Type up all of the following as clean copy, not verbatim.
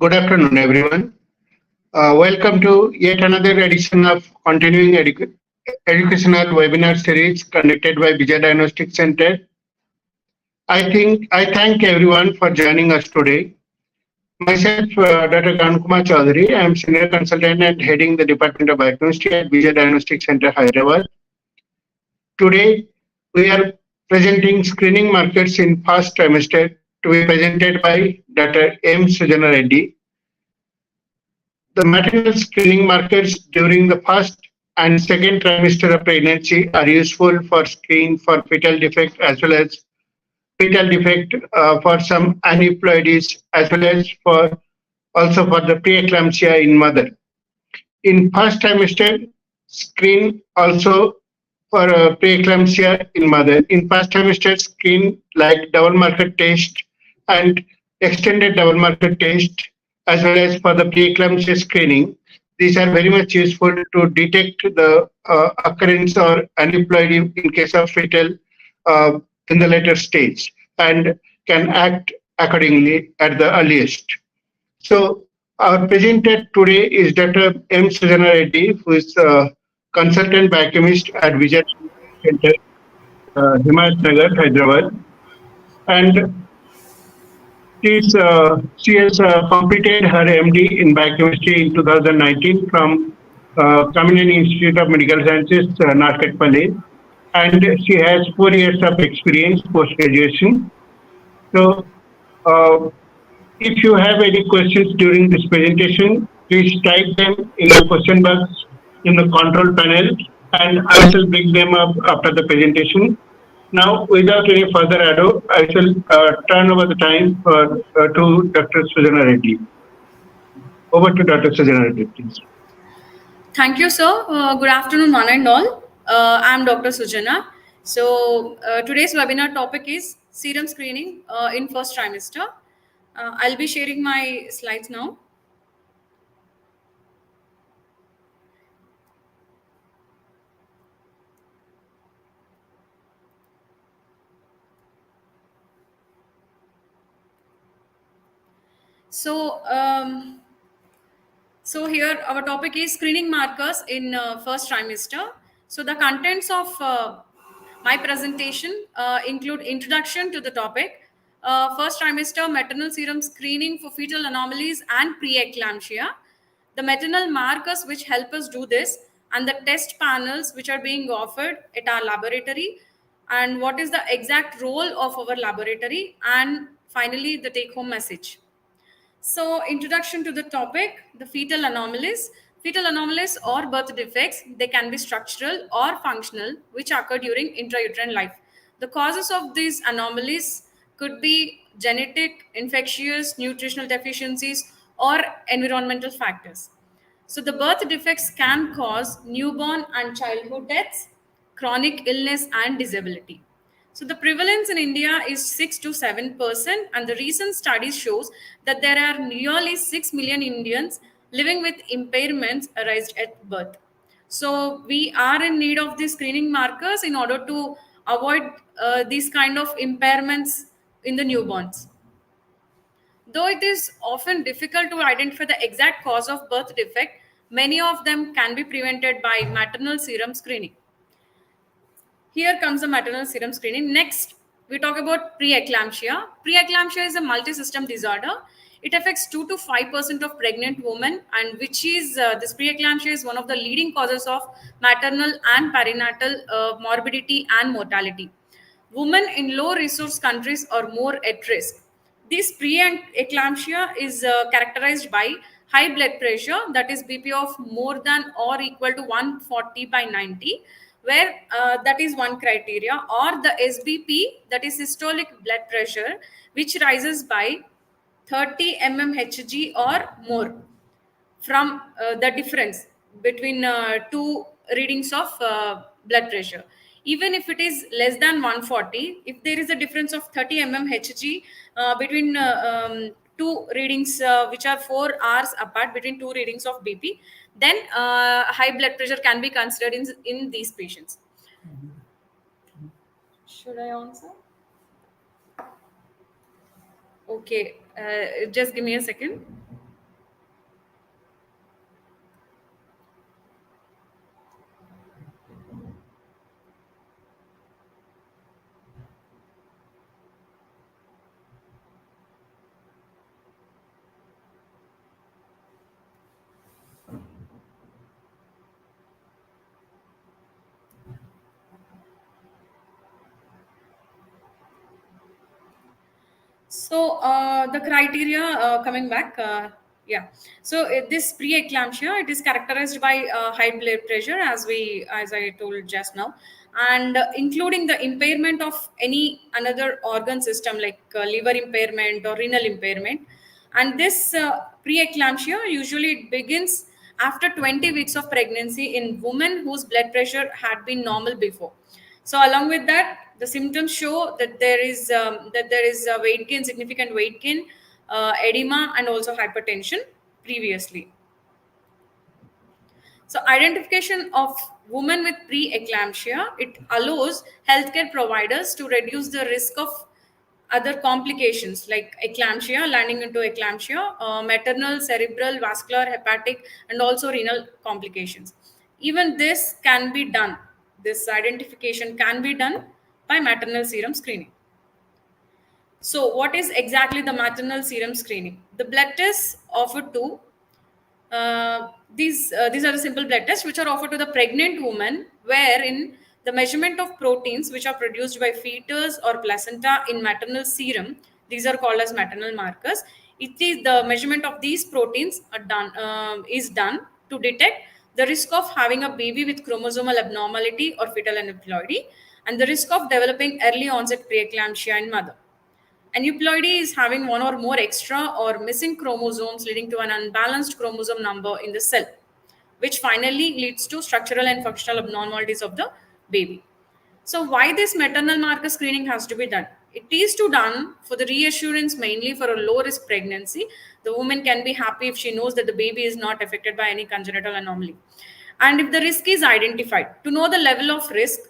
Good afternoon, everyone. Welcome to yet another edition of continuing educational webinar series conducted by Vijaya Diagnostic Center. I thank everyone for joining us today. Myself, Dr. Kumar Chaudary. I am senior consultant and heading the Department of Biochemistry at Vijaya Diagnostic Center, Hyderabad. Today, we are presenting screening markers in first trimester to be presented by Dr. M. Sujana Reddy. The maternal screening markers during the first and second trimester of pregnancy are useful for screen for fetal defect as well as fetal defect for some aneuploidies as well as for also for the preeclampsia in mother. In first trimester, screen also for preeclampsia in mother. In first trimester, screen like double marker test and extended double marker test as well as for the preeclampsia screening. These are very much useful to detect the occurrence or aneuploidy in case of fetal in the later stage and can act accordingly at the earliest. So our presenter today is Dr. M. Sujana Reddy, who is consultant biochemist at Vijaya Center, Himayatnagar, Hyderabad. And she has completed her MD in biochemistry in 2019 from Kaminiani Institute of Medical Sciences, Narkatpally. And she has 4 years of experience post-graduation. So if you have any questions during this presentation, please type them in the question box in the control panel and I shall bring them up after the presentation. Now, without any further ado, I shall turn over the time to Dr. Sujana Reddy. Over to Dr. Sujana Reddy, please. Thank you, sir. Good afternoon, one and all. I am Dr. Sujana. So, today's webinar topic is serum screening in first trimester. I'll be sharing my slides now. So here our topic is screening markers in first trimester. So the contents of my presentation include introduction to the topic, first trimester maternal serum screening for fetal anomalies and preeclampsia, the maternal markers which help us do this, and the test panels which are being offered at our laboratory, and what is the exact role of our laboratory, and finally the take home message. So, introduction to the topic, the fetal anomalies. Fetal anomalies or birth defects, they can be structural or functional, which occur during intrauterine life. The causes of these anomalies could be genetic, infectious, nutritional deficiencies, or environmental factors. So, the birth defects can cause newborn and childhood deaths, chronic illness, and disability. So the prevalence in India is 6 to 7%, and the recent studies shows that there are nearly 6 million Indians living with impairments arised at birth. So we are in need of these screening markers in order to avoid these kind of impairments in the newborns. Though it is often difficult to identify the exact cause of birth defect, many of them can be prevented by maternal serum screening. Here comes the maternal serum screening. Next, we talk about preeclampsia. Preeclampsia is a multi-system disorder. It affects 2 to 5% of pregnant women, and which is this preeclampsia is one of the leading causes of maternal and perinatal morbidity and mortality. Women in low-resource countries are more at risk. This preeclampsia is characterized by high blood pressure, that is BP of more than or equal to 140 by 90, where that is one criteria, or the SBP, that is systolic blood pressure, which rises by 30 mmHg or more from the difference between two readings of blood pressure. Even if it is less than 140, if there is a difference of 30 mmHg between two readings which are 4 hours apart between two readings of BP, then high blood pressure can be considered in these patients. Should I answer? Okay, just give me a second. So the criteria coming back, yeah. So this preeclampsia, it is characterized by high blood pressure, as I told just now, and including the impairment of any another organ system like liver impairment or renal impairment. And this preeclampsia usually it begins after 20 weeks of pregnancy in women whose blood pressure had been normal before. So along with that, the symptoms show that there is a weight gain, significant weight gain, edema, and also hypertension previously. So identification of women with preeclampsia, it allows healthcare providers to reduce the risk of other complications like eclampsia, landing into eclampsia, maternal, cerebral, vascular, hepatic, and also renal complications. Even this can be done. This identification can be done by maternal serum screening. So, what is exactly the maternal serum screening? The blood tests offered to these are the simple blood tests which are offered to the pregnant woman, wherein the measurement of proteins which are produced by fetus or placenta in maternal serum, these are called as maternal markers. It is the measurement of these proteins are done is done to detect the risk of having a baby with chromosomal abnormality or fetal aneuploidy, and the risk of developing early onset preeclampsia in mother. Aneuploidy is having one or more extra or missing chromosomes leading to an unbalanced chromosome number in the cell, which finally leads to structural and functional abnormalities of the baby. So, why this maternal marker screening has to be done? It is to done for the reassurance, mainly for a low risk pregnancy. The woman can be happy if she knows that the baby is not affected by any congenital anomaly. And if the risk is identified, to know the level of risk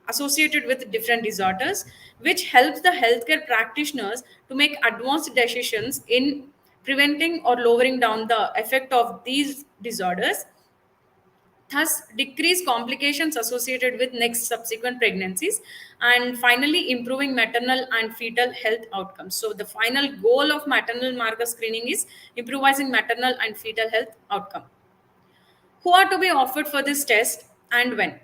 associated with different disorders, which helps the healthcare practitioners to make advanced decisions in preventing or lowering down the effect of these disorders, thus decrease complications associated with next subsequent pregnancies, and finally improving maternal and fetal health outcomes. So the final goal of maternal marker screening is improving maternal and fetal health outcome. Who are to be offered for this test and when?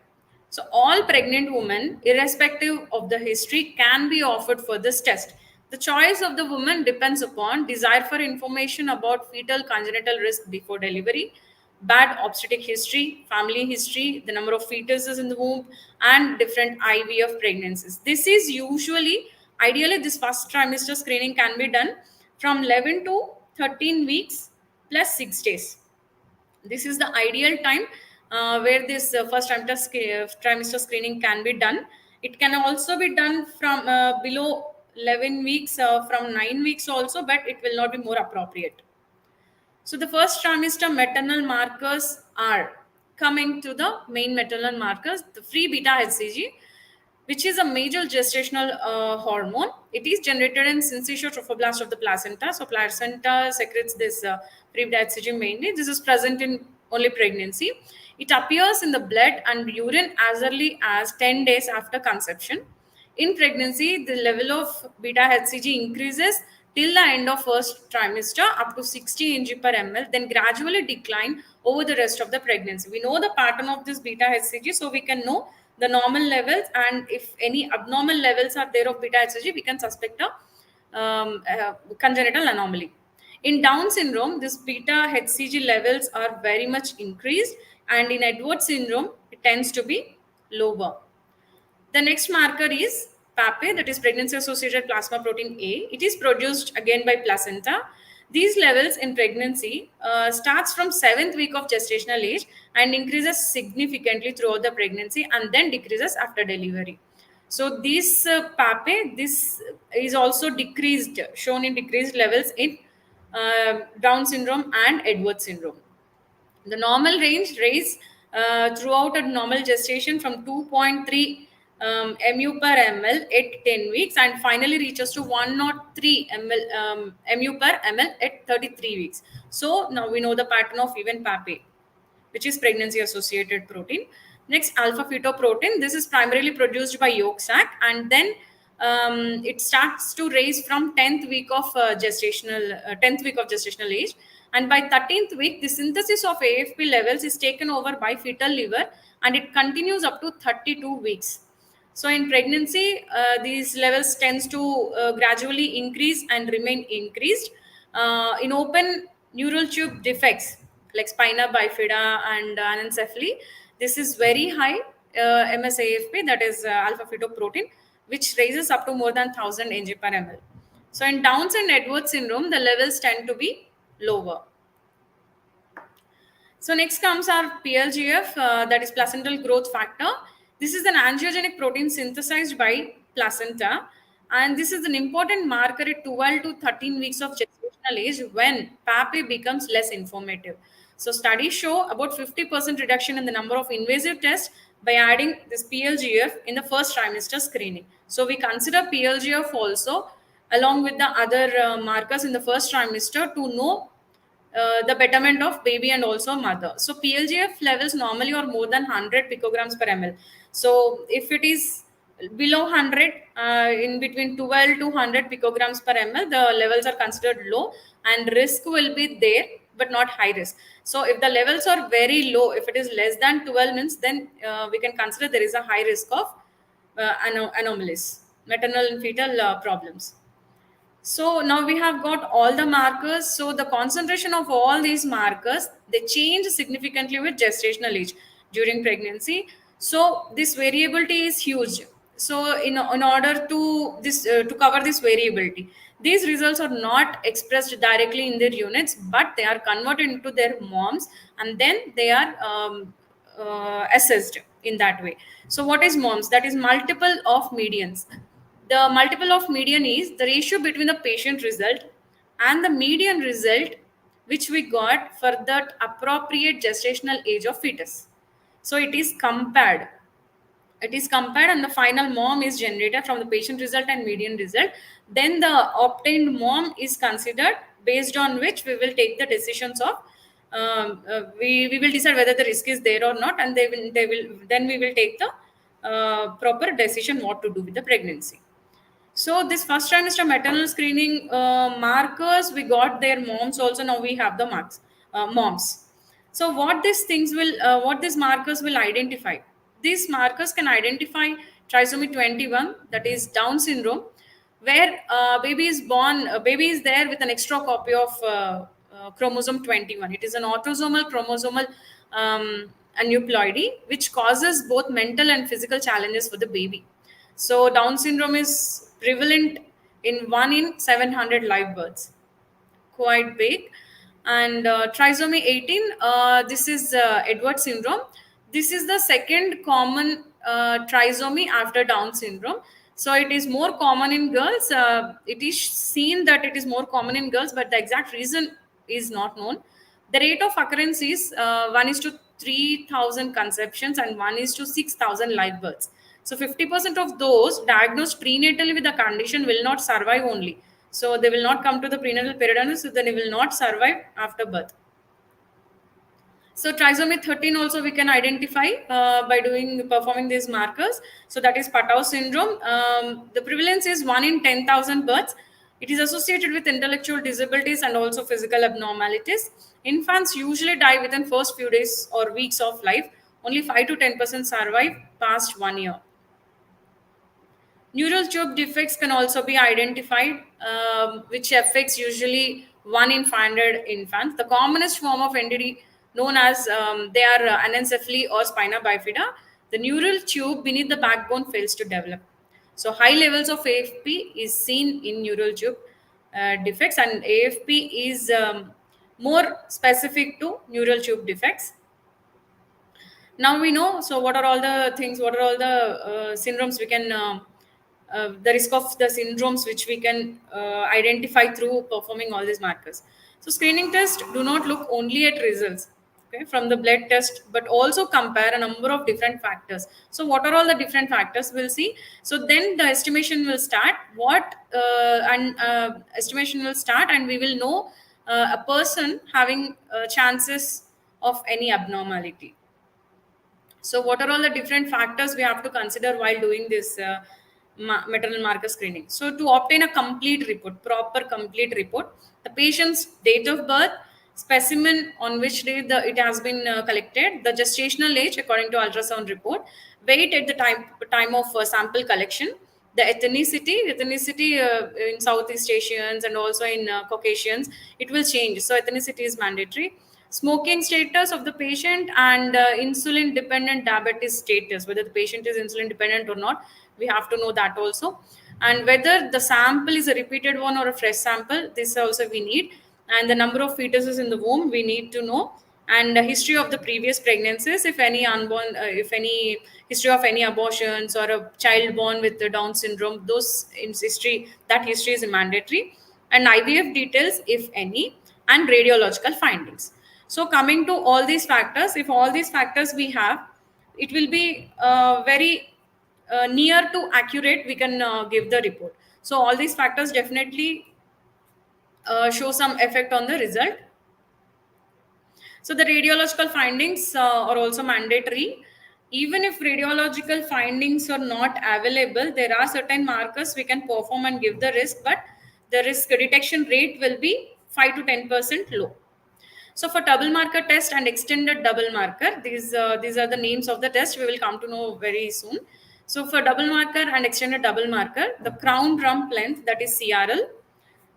So, all pregnant women, irrespective of the history, can be offered for this test. The choice of the woman depends upon desire for information about fetal congenital risk before delivery, bad obstetric history, family history, the number of fetuses in the womb, and different IVF pregnancies. This is usually, ideally, this first trimester screening can be done from 11 to 13 weeks plus 6 days. This is the ideal time where this first trimester screening can be done. It can also be done from below 11 weeks, from 9 weeks also, but it will not be more appropriate. So the first trimester maternal markers are coming to the main maternal markers, the free beta HCG, which is a major gestational hormone. It is generated in syncytial trophoblast of the placenta. So placenta secretes this free beta HCG mainly. This is present in only pregnancy. It appears in the blood and urine as early as 10 days after conception. In pregnancy, the level of beta HCG increases till the end of first trimester up to 60 ng per ml, then gradually decline over the rest of the pregnancy. We know the pattern of this beta HCG, so we can know the normal levels, and if any abnormal levels are there of beta HCG, we can suspect a congenital anomaly. In Down syndrome, this beta HCG levels are very much increased, and in Edwards syndrome, it tends to be lower. The next marker is PAPE, that is pregnancy associated plasma protein A. It is produced again by placenta. These levels in pregnancy starts from 7th week of gestational age and increases significantly throughout the pregnancy and then decreases after delivery. So this PAPE, this is also decreased, shown in decreased levels in Down syndrome and Edwards syndrome. The normal range raise throughout a normal gestation from 2.3 mu per ml at 10 weeks and finally reaches to 103 mu per ml at 33 weeks. So now we know the pattern of even PAPE, which is pregnancy associated protein. Next, alpha fetoprotein. This is primarily produced by yolk sac, and then it starts to raise from 10th week of gestational age, and by 13th week the synthesis of AFP levels is taken over by fetal liver and it continues up to 32 weeks. So in pregnancy, these levels tends to gradually increase and remain increased. In open neural tube defects like spina bifida and anencephaly, this is very high MSAFP, that is alpha fetoprotein, which raises up to more than 1000 Ng per ml. So in Downs and Edwards syndrome, the levels tend to be lower. So next comes our PLGF, that is placental growth factor. This is an angiogenic protein synthesized by placenta, and this is an important marker at 12 to 13 weeks of gestational age when PAPE becomes less informative. So studies show about 50% reduction in the number of invasive tests by adding this PLGF in the first trimester screening. So we consider PLGF also along with the other markers in the first trimester to know the betterment of baby and also mother. So PLGF levels normally are more than 100 picograms per ml. So if it is below 100, in between 12 to 100 picograms per ml, the levels are considered low and risk will be there, but not high risk. So if the levels are very low, if it is less than 12 minutes, then we can consider there is a high risk of anomalies, maternal and fetal problems. So now we have got all the markers. So the concentration of all these markers, they change significantly with gestational age during pregnancy. So this variability is huge. So in order to to cover this variability, these results are not expressed directly in their units, but they are converted into their moms, and then they are assessed in that way. So what is moms? That is multiple of medians. The multiple of median is the ratio between the patient result and the median result which we got for that appropriate gestational age of fetus. So it is compared and the final mom is generated from the patient result and median result. Then the obtained mom is considered, based on which we will take the decisions of we will decide whether the risk is there or not, and they will then we will take the proper decision what to do with the pregnancy. So this first trimester maternal screening markers, we got their moms also. Now we have the marks, moms. So what these markers will identify? These markers can identify trisomy 21, that is Down syndrome, where baby is born, baby is there with an extra copy of chromosome 21. It is an autosomal chromosomal aneuploidy, which causes both mental and physical challenges for the baby. So Down syndrome is prevalent in 1 in 700 live births, quite big. And trisomy 18, this is Edwards syndrome. This is the second common trisomy after Down syndrome. So it is more common in girls. It is seen that it is more common in girls, but the exact reason is not known. The rate of occurrence is 1 is to 3,000 conceptions and 1 is to 6,000 live births. So 50% of those diagnosed prenatally with the condition will not survive only. So they will not come to the prenatal periodontist, so then they will not survive after birth. So trisomy 13 also we can identify by performing these markers. So that is Patau syndrome. The prevalence is 1 in 10,000 births. It is associated with intellectual disabilities and also physical abnormalities. Infants usually die within first few days or weeks of life. Only 5 to 10% survive past 1 year. Neural tube defects can also be identified, which affects usually 1 in 500 infants. The commonest form of NTD known as they are anencephaly or spina bifida. The neural tube beneath the backbone fails to develop. So high levels of AFP is seen in neural tube defects, and AFP is more specific to neural tube defects. Now we know, so what are all the things, what are all the syndromes we can the risk of the syndromes which we can identify through performing all these markers. So screening tests do not look only at results, okay, from the blood test, but also compare a number of different factors. So what are all the different factors we'll see. So then the estimation will start, estimation will start, and we will know a person having chances of any abnormality. So what are all the different factors we have to consider while doing this maternal marker screening? So to obtain a complete report, proper complete report, the patient's date of birth, specimen on which day it has been collected, the gestational age according to ultrasound report, weight at the time of sample collection, the ethnicity in Southeast Asians and also in Caucasians, it will change. So ethnicity is mandatory. Smoking status of the patient and insulin dependent diabetes status, whether the patient is insulin dependent or not, we have to know that also. And whether the sample is a repeated one or a fresh sample, this also we need. And the number of fetuses in the womb we need to know, and the history of the previous pregnancies, if any unborn, if any history of any abortions or a child born with the Down syndrome, those in history, that history is mandatory, and IVF details if any, and radiological findings. So coming to all these factors, if all these factors we have, it will be very near to accurate, we can give the report. So all these factors definitely show some effect on the result. So the radiological findings are also mandatory. Even if radiological findings are not available, there are certain markers we can perform and give the risk, but the risk detection rate will be 5 to 10% low. So for double marker test and extended double marker, these are the names of the test. We will come to know very soon. So for double marker and extended double marker, the crown rump length, that is CRL,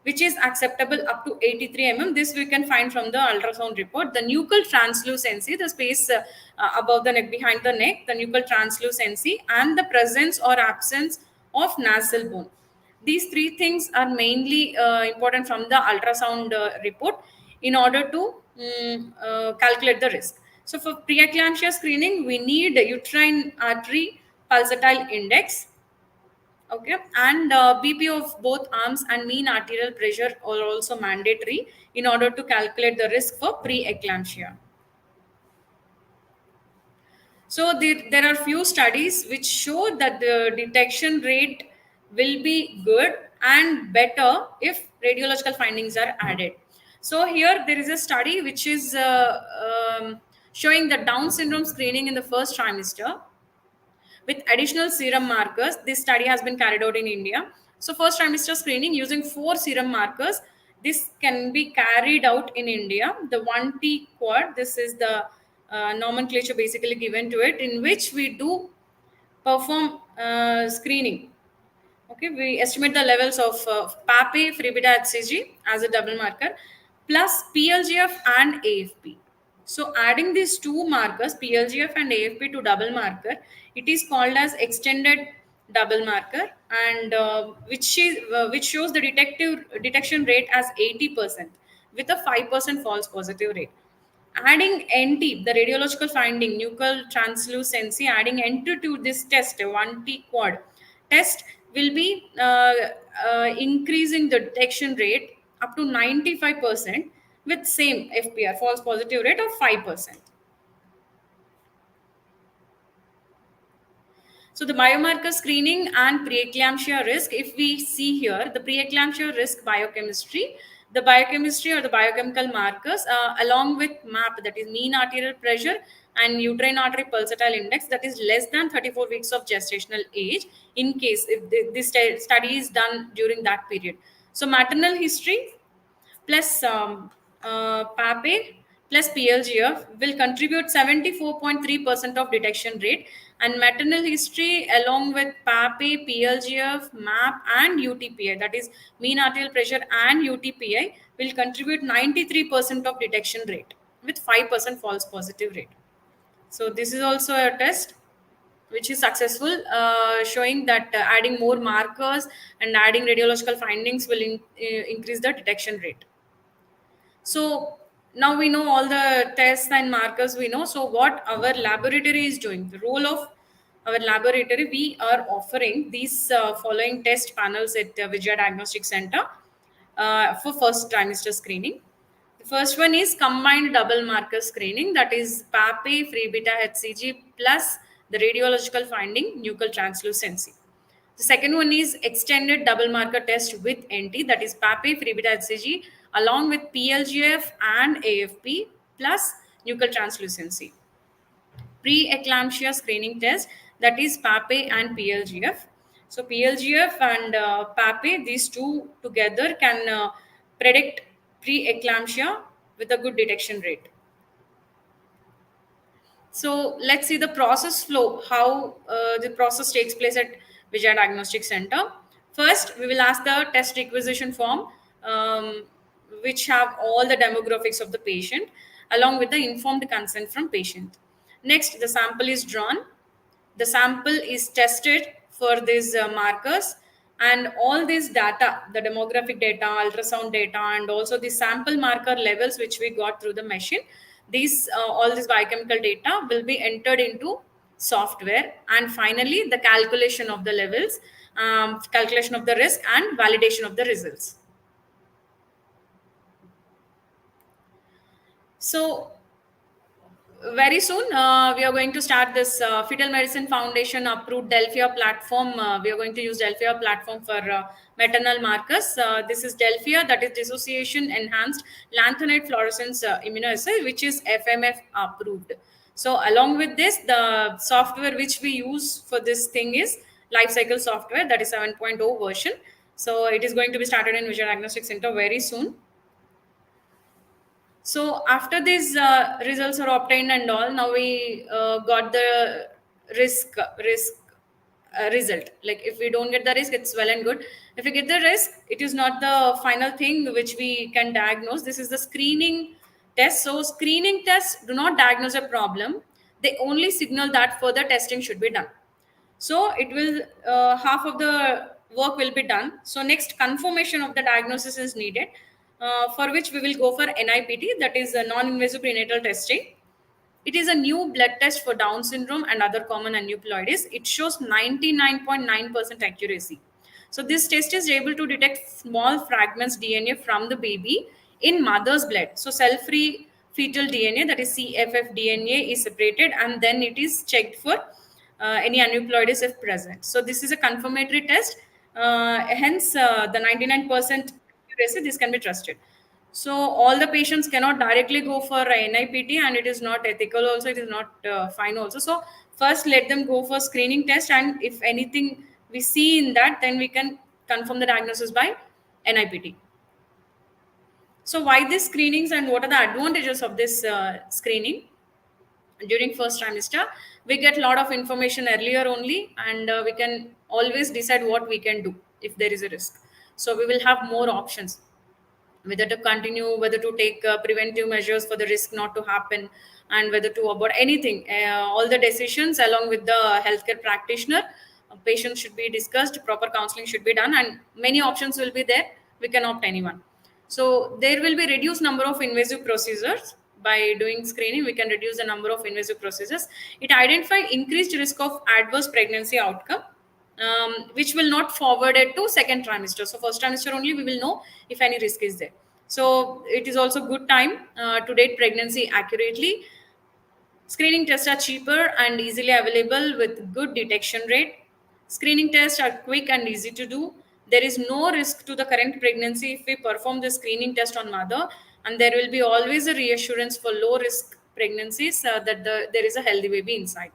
which is acceptable up to 83 mm. This we can find from the ultrasound report. The nuchal translucency, the space above the neck, behind the neck, the nuchal translucency, and the presence or absence of nasal bone. These three things are mainly important from the ultrasound report in order to calculate the risk. So for preeclampsia screening, we need uterine artery pulsatile index. Okay, and BP of both arms and mean arterial pressure are also mandatory in order to calculate the risk for preeclampsia. So there are few studies which show that the detection rate will be good and better if radiological findings are added. So here there is a study which is showing the Down syndrome screening in the first trimester with additional serum markers. This study has been carried out in India. So first trimester screening using 4 serum markers. This can be carried out in India. The 1T quad, this is the nomenclature basically given to it, in which we do perform screening. Okay, we estimate the levels of PAPI, free beta HCG as a double marker, plus PLGF and AFP. So adding these two markers, PLGF and AFP, to double marker, it is called as extended double marker, and which shows the detection rate as 80% with a 5% false positive rate. Adding NT, the radiological finding, nuchal translucency, adding NT to this test, a 1T quad test, will be increasing the detection rate up to 95% with same FPR, false positive rate of 5%. So the biomarker screening and preeclampsia risk, if we see here, the preeclampsia risk biochemistry, the biochemistry or the biochemical markers along with MAP, that is mean arterial pressure, and uterine artery pulsatile index, that is less than 34 weeks of gestational age, in case if this study is done during that period. So maternal history plus PAPE plus PLGF will contribute 74.3% of detection rate, and maternal history along with PAPE, PLGF, MAP and UTPI, that is mean arterial pressure and UTPI, will contribute 93% of detection rate with 5% false positive rate. So this is also a test which is successful, showing that adding more markers and adding radiological findings will increase the detection rate. So now we know all the tests and markers we know. So what our laboratory is doing, the role of our laboratory, we are offering these following test panels at Vijaya Diagnostic Center for first trimester screening. The first one is combined double marker screening, that is PAPE, free beta HCG plus the radiological finding, nuchal translucency. The second one is extended double marker test with NT, that is PAPE, free beta HCG, along with PLGF and AFP plus nuchal translucency. Pre-eclampsia screening test, that is PAPE and PLGF. So PLGF and PAPE, these two together can predict pre-eclampsia with a good detection rate. So let's see the process flow, how the process takes place at Vijaya Diagnostic Center. First, we will ask the test requisition form, which have all the demographics of the patient, along with the informed consent from patient. Next, the sample is drawn. The sample is tested for these markers, and all this data, the demographic data, ultrasound data, and also the sample marker levels which we got through the machine, these all this biochemical data will be entered into software, and finally the calculation of the levels, calculation of the risk, and validation of the results. So very soon we are going to start this Fetal Medicine Foundation approved Delphia platform. We are going to use Delphia platform for maternal markers. This is Delphia, that is dissociation enhanced lanthanide fluorescence immunoassay, which is FMF approved. So along with this, the software which we use for this thing is life cycle software, that is 7.0 version. So it is going to be started in Vijaya Diagnostic Center very soon. So after these results are obtained and all, now we got the risk result. Like if we don't get the risk, it's well and good. If we get the risk, it is not the final thing which we can diagnose. This is the screening test. So screening tests do not diagnose a problem. They only signal that further testing should be done. So it will half of the work will be done. So next confirmation of the diagnosis is needed, for which we will go for NIPT, that is a non-invasive prenatal testing. It is a new blood test for Down syndrome and other common aneuploidies. It shows 99.9% accuracy. So this test is able to detect small fragments DNA from the baby in mother's blood. So cell-free fetal DNA, that is CFF DNA, is separated, and then it is checked for any aneuploidies if present. So this is a confirmatory test. Hence, the 99% accuracy, this can be trusted. So all the patients cannot directly go for NIPT, and it is not ethical also, it is not fine also. So first let them go for screening test, and if anything we see in that, then we can confirm the diagnosis by NIPT. So why these screenings and what are the advantages of this screening? During first trimester, we get a lot of information earlier only, and we can always decide what we can do if there is a risk. So we will have more options, whether to continue, whether to take preventive measures for the risk not to happen, and whether to about anything. All the decisions along with the healthcare practitioner, patients should be discussed, proper counseling should be done, and many options will be there. We can opt anyone. So there will be reduced number of invasive procedures. By doing screening, we can reduce the number of invasive procedures. It identifies increased risk of adverse pregnancy outcome, which will not forward it to second trimester. So first trimester only we will know if any risk is there. So it is also good time to date pregnancy accurately. Screening tests are cheaper and easily available with good detection rate. Screening tests are quick and easy to do. There is no risk to the current pregnancy if we perform the screening test on mother, and there will be always a reassurance for low risk pregnancies that there is a healthy baby inside.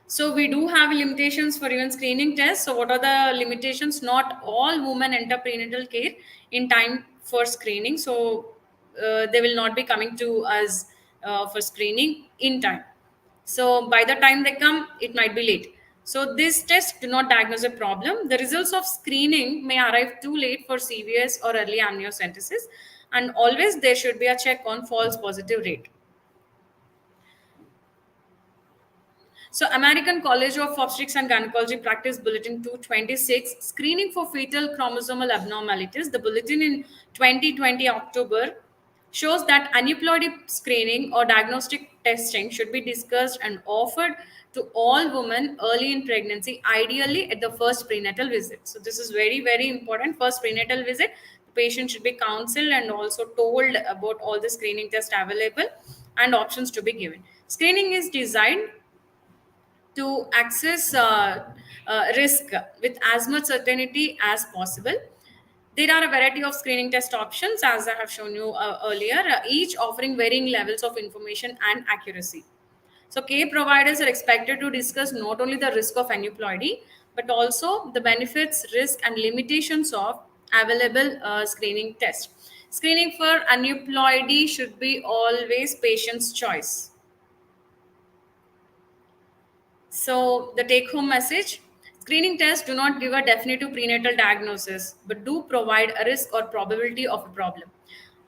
So we do have limitations for even screening tests. So what are the limitations? Not all women enter prenatal care in time for screening. So they will not be coming to us for screening in time. So by the time they come, it might be late. So these tests do not diagnose a problem. The results of screening may arrive too late for CVS or early amniocentesis. And always there should be a check on false positive rate. So American College of Obstetrics and Gynecology Practice Bulletin 226, Screening for Fetal Chromosomal Abnormalities. The bulletin in 2020 October shows that aneuploidy screening or diagnostic testing should be discussed and offered to all women early in pregnancy, ideally at the first prenatal visit. So this is very, very important. First prenatal visit, the patient should be counseled and also told about all the screening tests available and options to be given. Screening is designed to access risk with as much certainty as possible. There are a variety of screening test options, as I have shown you earlier, each offering varying levels of information and accuracy. So care providers are expected to discuss not only the risk of aneuploidy, but also the benefits, risk, and limitations of available screening tests. Screening for aneuploidy should be always patient's choice. So the take-home message: screening tests do not give a definitive prenatal diagnosis, but do provide a risk or probability of a problem.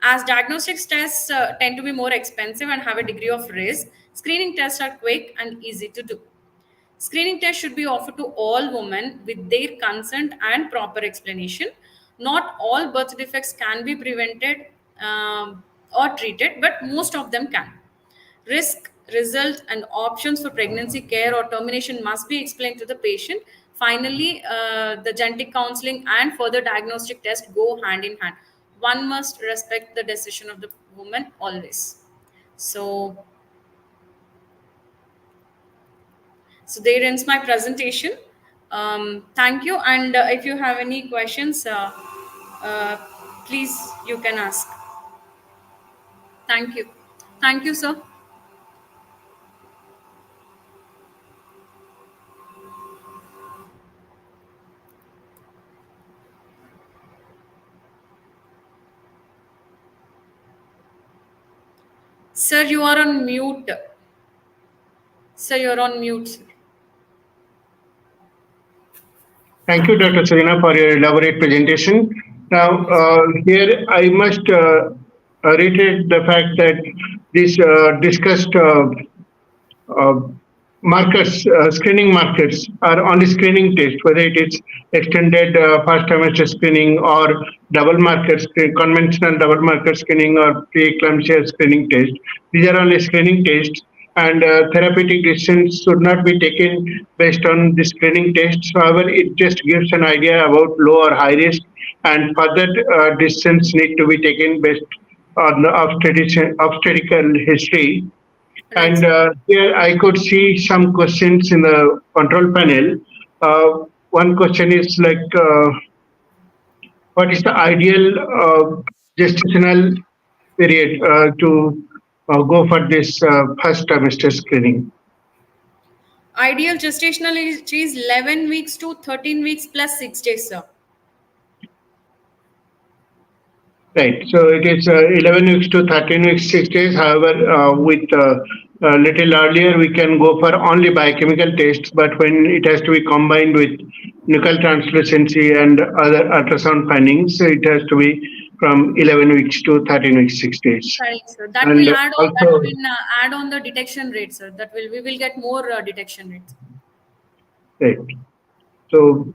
As diagnostic tests tend to be more expensive and have a degree of risk, screening tests are quick and easy to do. Screening tests should be offered to all women with their consent and proper explanation. Not all birth defects can be prevented or treated, but most of them can. Risk, result, and options for pregnancy care or termination must be explained to the patient. Finally, the genetic counseling and further diagnostic tests go hand in hand. One must respect the decision of the woman always. So there ends my presentation. Thank you. And if you have any questions, please you can ask. Thank you. Thank you, sir. Sir, you are on mute. Sir, you're on mute, sir. Thank you, Dr. Sujana, for your elaborate presentation. Now, here I must reiterate the fact that these discussed markers, screening markers, are only screening test, whether it is extended first trimester screening or double marker conventional double marker screening or preeclampsia screening test. These are only screening tests, and therapeutic decisions should not be taken based on the screening tests. However, it just gives an idea about low or high risk, and further decisions need to be taken based on the obstetrical history. And here I could see some questions in the control panel. One question is like, what is the ideal gestational period to go for this first trimester screening? Ideal gestational age is 11 weeks to 13 weeks plus 6 days, sir. Right. So it is 11 weeks to 13 weeks, 6 days. However, with a little earlier, we can go for only biochemical tests. But when it has to be combined with nuchal translucency and other ultrasound findings, it has to be from 11 weeks to 13 weeks, 6 days. Correct, sir. That will add on. That will add on the detection rate, sir. We will get more detection rates. Right. So,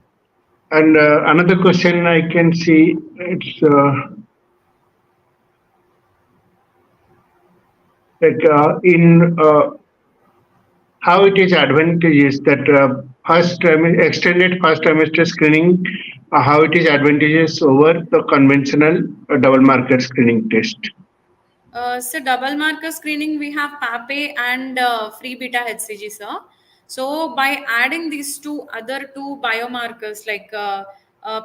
and another question I can see, it's in how it is advantageous that extended first trimester screening, how it is advantageous over the conventional double marker screening test. So double marker screening, we have PAPE and free beta HCG, sir. So by adding these other two biomarkers like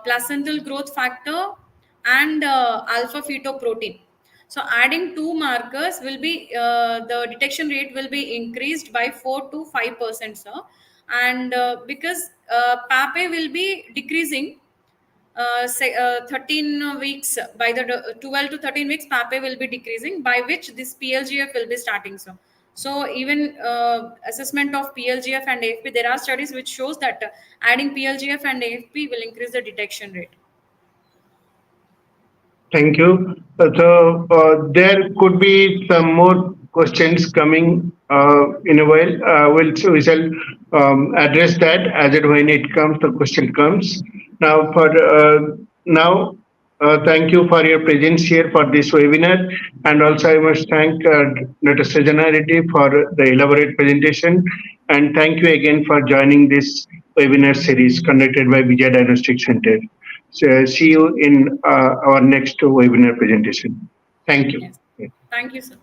placental growth factor and alpha fetoprotein. So adding two markers will be the detection rate will be increased by 4 to 5%, sir. And because PAPE will be decreasing, say 13 weeks, by the 12 to 13 weeks, PAPE will be decreasing, by which this PLGF will be starting. So even assessment of PLGF and AFP, there are studies which shows that adding PLGF and AFP will increase the detection rate. Thank you. So there could be some more questions coming in a while. We shall address that as and when it comes. The question comes. Now, thank you for your presence here for this webinar, and also I must thank Dr. Sujana Reddy for the elaborate presentation, and thank you again for joining this webinar series conducted by Vijaya Diagnostic Center. So, see you in our next webinar presentation. Thank you. Yes. Thank you, sir.